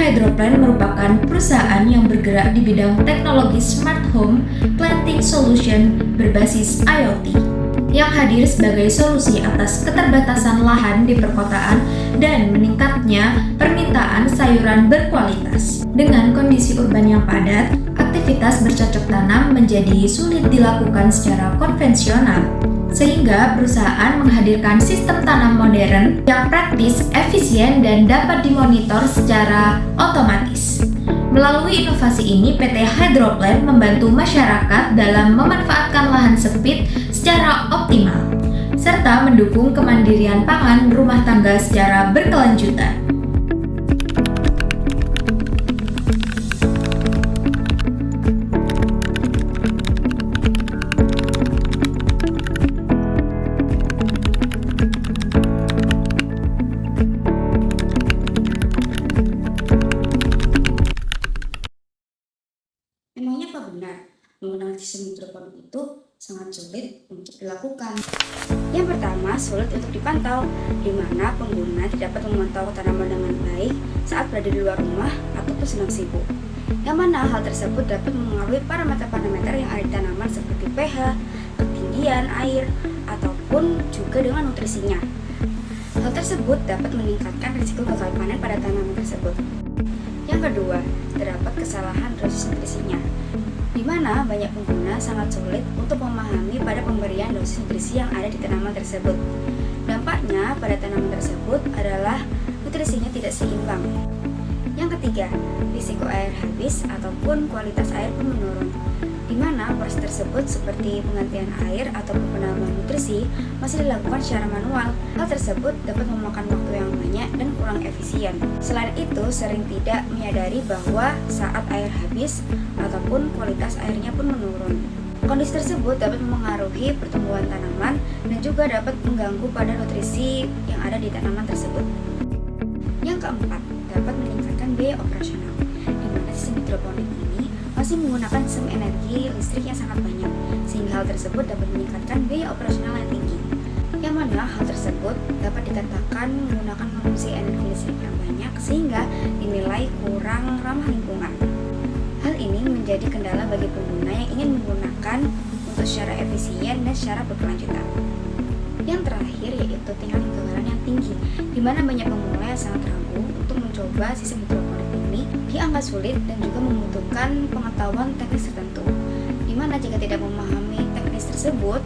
Hydroplan merupakan perusahaan yang bergerak di bidang teknologi smart home planting solution berbasis IoT yang hadir sebagai solusi atas keterbatasan lahan di perkotaan dan meningkatnya permintaan sayuran berkualitas. Dengan kondisi urban yang padat, aktivitas bercocok tanam menjadi sulit dilakukan secara konvensional, sehingga perusahaan menghadirkan sistem tanam modern yang praktis, efisien, dan dapat dimonitor secara otomatis. Melalui inovasi ini, PT Hydroplan membantu masyarakat dalam memanfaatkan lahan sempit secara optimal, serta mendukung kemandirian pangan rumah tangga secara berkelanjutan. Emangnya apa benar menggunakan sistem hidroponik itu sangat sulit untuk dilakukan? Yang pertama, sulit untuk dipantau, di mana pengguna tidak dapat memantau tanaman dengan baik saat berada di luar rumah ataupun sedang sibuk. Yang mana hal tersebut dapat mempengaruhi parameter-parameter yang ada di tanaman seperti pH, ketinggian air, ataupun juga dengan nutrisinya. Hal tersebut dapat meningkatkan risiko gagal panen pada tanaman tersebut. Yang kedua, terdapat kesalahan dosis nutrisinya, di mana banyak pengguna sangat sulit untuk memahami pada pemberian dosis nutrisi yang ada di tanaman tersebut. Dampaknya pada tanaman tersebut adalah nutrisinya tidak seimbang. Yang ketiga, risiko air habis ataupun kualitas air pun menurun, di mana proses tersebut seperti penggantian air ataupun penambahan nutrisi masih dilakukan secara manual. Hal tersebut dapat memakan waktu yang banyak dan kurang efisien. Selain itu, sering tidak menyadari bahwa saat air habis ataupun kualitas airnya pun menurun. Kondisi tersebut dapat mempengaruhi pertumbuhan tanaman dan juga dapat mengganggu pada nutrisi yang ada di tanaman tersebut. Yang keempat, dapat meningkatkan biaya operasional, di mana sistem hidroponik ini masih menggunakan sistem energi listrik yang sangat banyak, sehingga hal tersebut dapat meningkatkan biaya operasional yang tinggi. Yang mana hal tersebut dapat dikatakan menggunakan konsumsi energi listrik yang banyak sehingga dinilai kurang ramah lingkungan. Hal ini menjadi kendala bagi pengguna yang ingin menggunakan untuk secara efisien dan secara berkelanjutan. Yang terakhir yaitu tingkat kegagalan yang tinggi, di mana banyak pemula yang sangat ragu untuk mencoba sistem hidroponik ini, dianggap sulit dan juga membutuhkan pengetahuan teknis tertentu, di mana jika tidak memahami teknis tersebut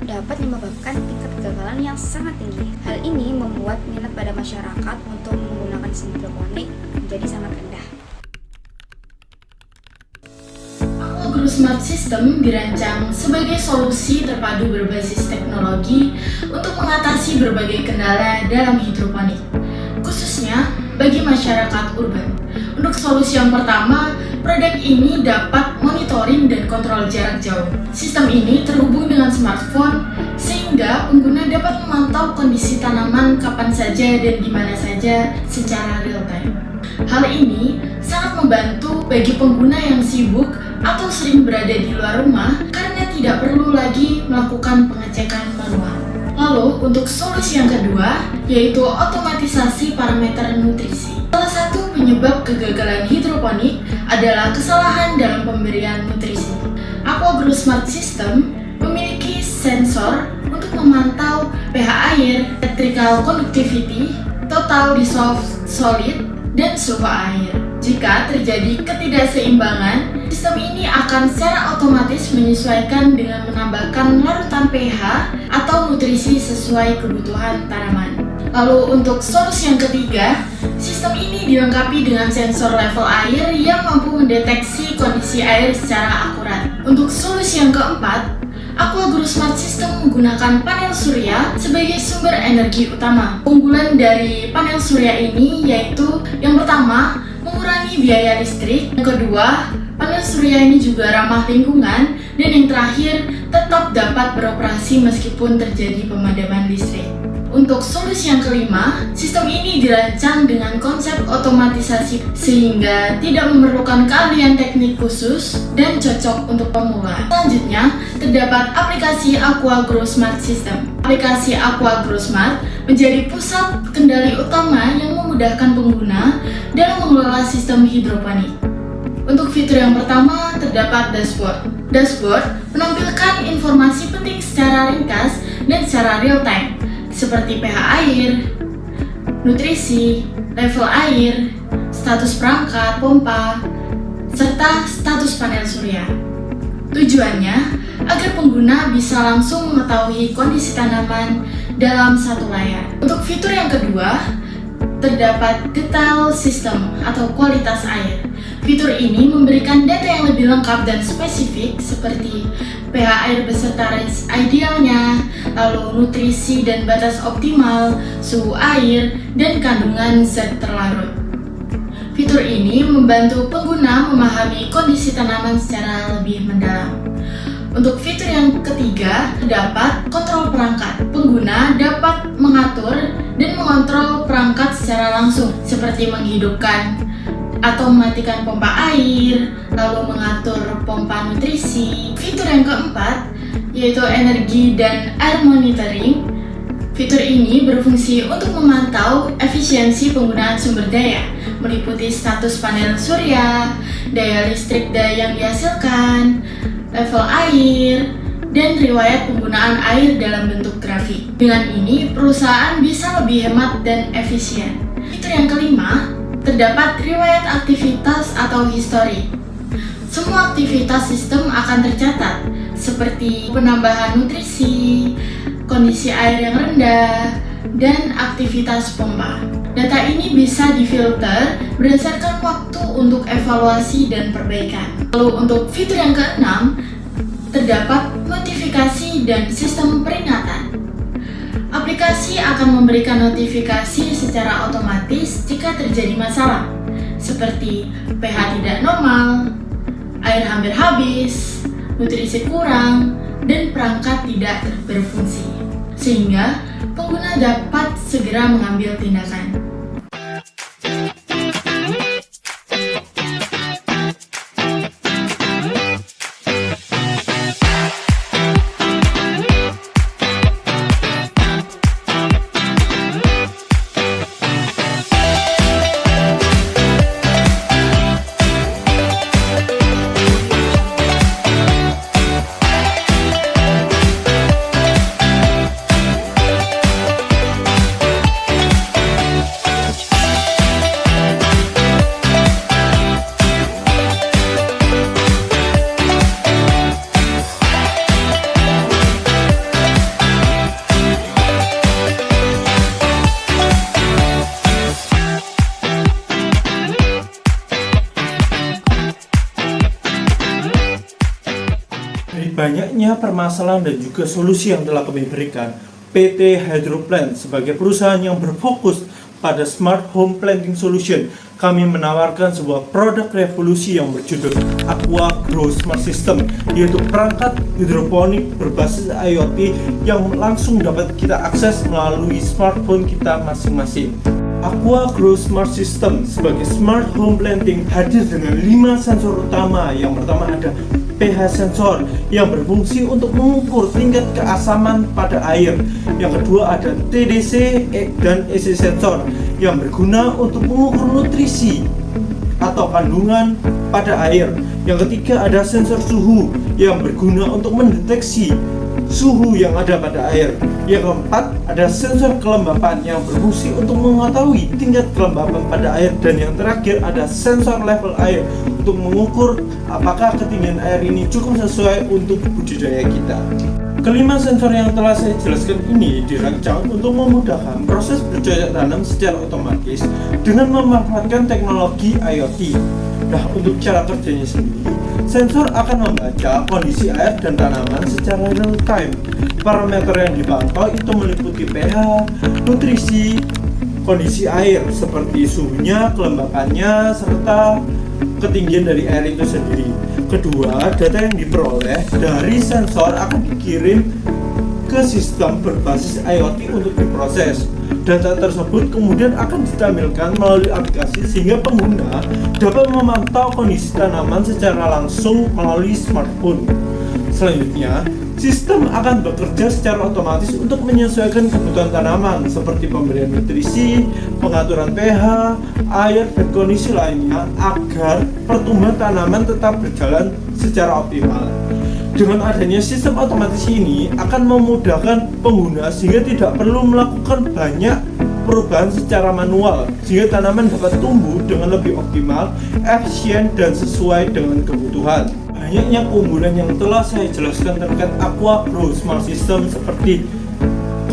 dapat menyebabkan tingkat kegagalan yang sangat tinggi. Hal ini membuat minat pada masyarakat untuk menggunakan sistem hidroponik menjadi sangat rendah. Smart System dirancang sebagai solusi terpadu berbasis teknologi untuk mengatasi berbagai kendala dalam hidroponik, khususnya bagi masyarakat urban. Untuk solusi yang pertama, produk ini dapat monitoring dan kontrol jarak jauh. Sistem ini terhubung dengan smartphone sehingga pengguna dapat memantau kondisi tanaman kapan saja dan di mana saja secara real time. Hal ini sangat membantu bagi pengguna yang sibuk atau sering berada di luar rumah karena tidak perlu lagi melakukan pengecekan manual. Lalu untuk solusi yang kedua yaitu otomatisasi parameter nutrisi. Salah satu penyebab kegagalan hidroponik adalah kesalahan dalam pemberian nutrisi. AquaGrow Smart System memiliki sensor untuk memantau pH air, electrical conductivity, total dissolved solid, dan suhu air. Jika terjadi ketidakseimbangan, sistem ini akan secara otomatis menyesuaikan dengan menambahkan larutan pH atau nutrisi sesuai kebutuhan tanaman. Lalu untuk solusi yang ketiga, sistem ini dilengkapi dengan sensor level air yang mampu mendeteksi kondisi air secara akurat. Untuk solusi yang keempat, AquaGrow Smart System menggunakan panel surya sebagai sumber energi utama. Keunggulan dari panel surya ini yaitu yang pertama, mengurangi biaya listrik. Yang kedua, panel surya ini juga ramah lingkungan. Dan yang terakhir, tetap dapat beroperasi meskipun terjadi pemadaman listrik. Untuk solusi yang kelima, sistem ini dirancang dengan konsep otomatisasi sehingga tidak memerlukan keahlian teknik khusus dan cocok untuk pemula. Selanjutnya, terdapat aplikasi AquaGrow Smart System. Aplikasi Aqua Grow Smart menjadi pusat kendali utama yang memudahkan pengguna dalam mengelola sistem hidroponik. Untuk fitur yang pertama, terdapat dashboard. Dashboard menampilkan informasi penting secara ringkas dan secara real time, seperti pH air, nutrisi, level air, status perangkat, pompa, serta status panel surya. Tujuannya agar pengguna bisa langsung mengetahui kondisi tanaman dalam satu layar. Untuk fitur yang kedua, terdapat detail sistem atau kualitas air. Fitur ini memberikan data yang lebih lengkap dan spesifik seperti pH air beserta range idealnya, lalu nutrisi dan batas optimal, suhu air, dan kandungan zat terlarut. Fitur ini membantu pengguna memahami kondisi tanaman secara lebih mendalam. Untuk fitur yang ketiga, terdapat kontrol perangkat. Pengguna dapat mengatur dan mengontrol perangkat secara langsung, seperti menghidupkan atau mematikan pompa air, lalu mengatur pompa nutrisi. Fitur yang keempat, yaitu energi dan air monitoring. Fitur ini berfungsi untuk memantau efisiensi penggunaan sumber daya, meliputi status panel surya, daya listrik yang dihasilkan, level air, dan riwayat penggunaan air dalam bentuk grafik. Dengan ini, perusahaan bisa lebih hemat dan efisien. Fitur yang kelima, terdapat riwayat aktivitas atau histori. Semua aktivitas sistem akan tercatat, seperti penambahan nutrisi, kondisi air yang rendah, dan aktivitas pompa. Data ini bisa difilter berdasarkan waktu untuk evaluasi dan perbaikan. Lalu untuk fitur yang keenam, terdapat notifikasi dan sistem peringatan. Aplikasi akan memberikan notifikasi secara otomatis jika terjadi masalah, seperti pH tidak normal, air hampir habis, nutrisi kurang, dan perangkat tidak berfungsi, sehingga pengguna dapat segera mengambil tindakan. Dari banyaknya permasalahan dan juga solusi yang telah kami berikan, PT Hydroplant sebagai perusahaan yang berfokus pada Smart Home Planting Solution, kami menawarkan sebuah produk revolusi yang berjudul Aqua Grow Smart System, yaitu perangkat hidroponik berbasis IoT yang langsung dapat kita akses melalui smartphone kita masing-masing. Aqua Grow Smart System sebagai Smart Home Planting hadir dengan 5 sensor utama. Yang pertama ada pH sensor yang berfungsi untuk mengukur tingkat keasaman pada air. Yang kedua ada TDC dan EC sensor yang berguna untuk mengukur nutrisi atau kandungan pada air. Yang ketiga ada sensor suhu yang berguna untuk mendeteksi suhu yang ada pada air. Yang keempat ada sensor kelembapan yang berfungsi untuk mengetahui tingkat kelembapan pada air. Dan yang terakhir ada sensor level air untuk mengukur apakah ketinggian air ini cukup sesuai untuk budidaya kita. Kelima sensor yang telah saya jelaskan ini dirancang untuk memudahkan proses bercocok tanam secara otomatis dengan memanfaatkan teknologi IoT. Nah, untuk cara kerjanya sendiri, sensor akan membaca kondisi air dan tanaman secara real time. Parameter yang dipantau itu meliputi pH, nutrisi, kondisi air seperti suhunya, kelembapannya, serta ketinggian dari air itu sendiri. Kedua, data yang diperoleh dari sensor akan dikirim ke sistem berbasis IoT untuk diproses. Data tersebut kemudian akan ditampilkan melalui aplikasi sehingga pengguna dapat memantau kondisi tanaman secara langsung melalui smartphone. Selanjutnya, Sistem akan bekerja secara otomatis untuk menyesuaikan kebutuhan tanaman seperti pemberian nutrisi, pengaturan pH, air, dan kondisi lainnya agar pertumbuhan tanaman tetap berjalan secara optimal. Dengan adanya sistem otomatis ini akan memudahkan pengguna sehingga tidak perlu melakukan banyak perubahan secara manual sehingga tanaman dapat tumbuh dengan lebih optimal, efisien, dan sesuai dengan kebutuhan. Banyaknya keunggulan yang telah saya jelaskan terkait AquaGrow Smart System seperti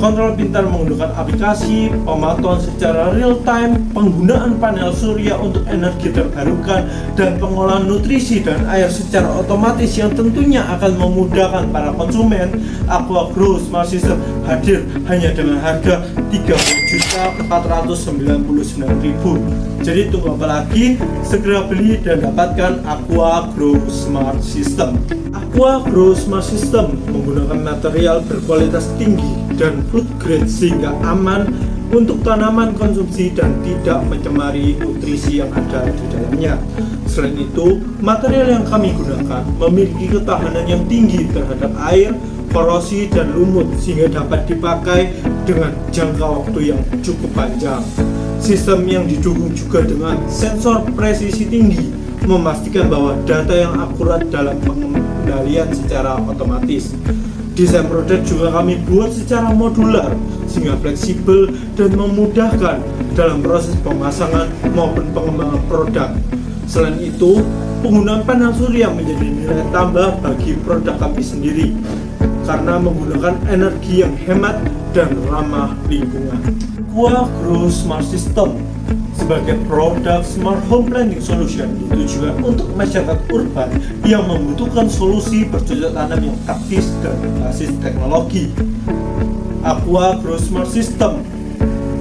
kontrol pintar menggunakan aplikasi, pemantauan secara real time, penggunaan panel surya untuk energi terbarukan, dan pengolahan nutrisi dan air secara otomatis yang tentunya akan memudahkan para konsumen. AquaGrow Smart System hadir hanya dengan harga Rp30.499.000. Jadi tunggu apa lagi? Segera beli dan dapatkan AquaGrow Smart System. AquaGrow Smart System menggunakan material berkualitas tinggi dan food grade sehingga aman untuk tanaman konsumsi dan tidak mencemari nutrisi yang ada di dalamnya. Selain itu, material yang kami gunakan memiliki ketahanan yang tinggi terhadap air, korosi, dan lumut sehingga dapat dipakai dengan jangka waktu yang cukup panjang. Sistem yang didukung juga dengan sensor presisi tinggi memastikan bahwa data yang akurat dalam pengendalian secara otomatis. Desain produk juga kami buat secara modular sehingga fleksibel dan memudahkan dalam proses pemasangan maupun pengembangan produk. Selain itu, penggunaan panel surya menjadi nilai tambah bagi produk kami sendiri karena menggunakan energi yang hemat dan ramah lingkungan. AquaGrow Smart System sebagai produk smart home planting solution ditujukan untuk masyarakat urban yang membutuhkan solusi bercocok tanam yang praktis dan berbasis teknologi. AquaGrow Smart System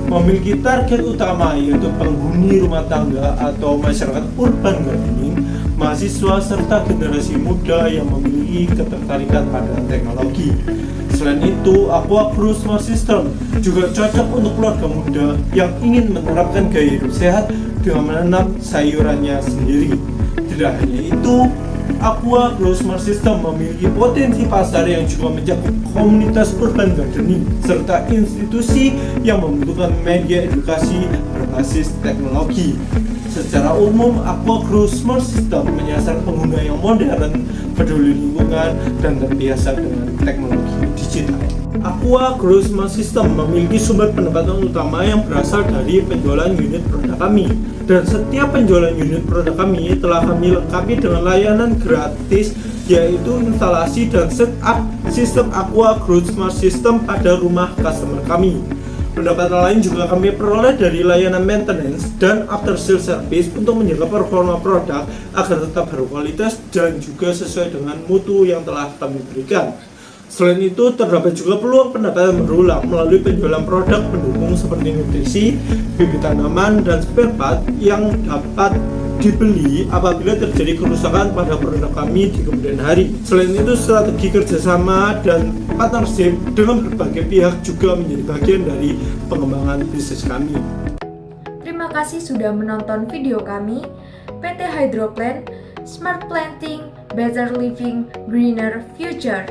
memiliki target utama yaitu penghuni rumah tangga atau masyarakat urban gardening, mahasiswa serta generasi muda yang memiliki ketertarikan pada teknologi. Selain itu, AquaGrow Smart System juga cocok untuk keluarga muda yang ingin menerapkan gaya hidup sehat dengan menanam sayurannya sendiri. Tidak hanya itu, AquaGrow Smart System memiliki potensi pasar yang juga mencakup komunitas urban gardening serta institusi yang membutuhkan media edukasi berbasis teknologi. Secara umum, AquaGrow Smart System menyasar pengguna yang modern, peduli lingkungan, dan terbiasa dengan teknologi digital. AquaGrow Smart System memiliki sumber pendapatan utama yang berasal dari penjualan unit produk kami. Dan setiap penjualan unit produk kami telah kami lengkapi dengan layanan gratis, yaitu instalasi dan setup sistem AquaGrow Smart System pada rumah customer kami. Pendapatan lain juga kami peroleh dari layanan maintenance dan after sales service untuk menjaga performa produk agar tetap berkualitas dan juga sesuai dengan mutu yang telah kami berikan. Selain itu, terdapat juga peluang pendapatan berulang melalui penjualan produk pendukung seperti nutrisi, bibit tanaman, dan spare part yang dapat dibeli apabila terjadi kerusakan pada produk kami di kemudian hari. Selain itu, strategi kerjasama dan partnership dengan berbagai pihak juga menjadi bagian dari pengembangan bisnis kami. Terima kasih sudah menonton video kami. PT Hydroplan, Smart Planting, Better Living, Greener Future.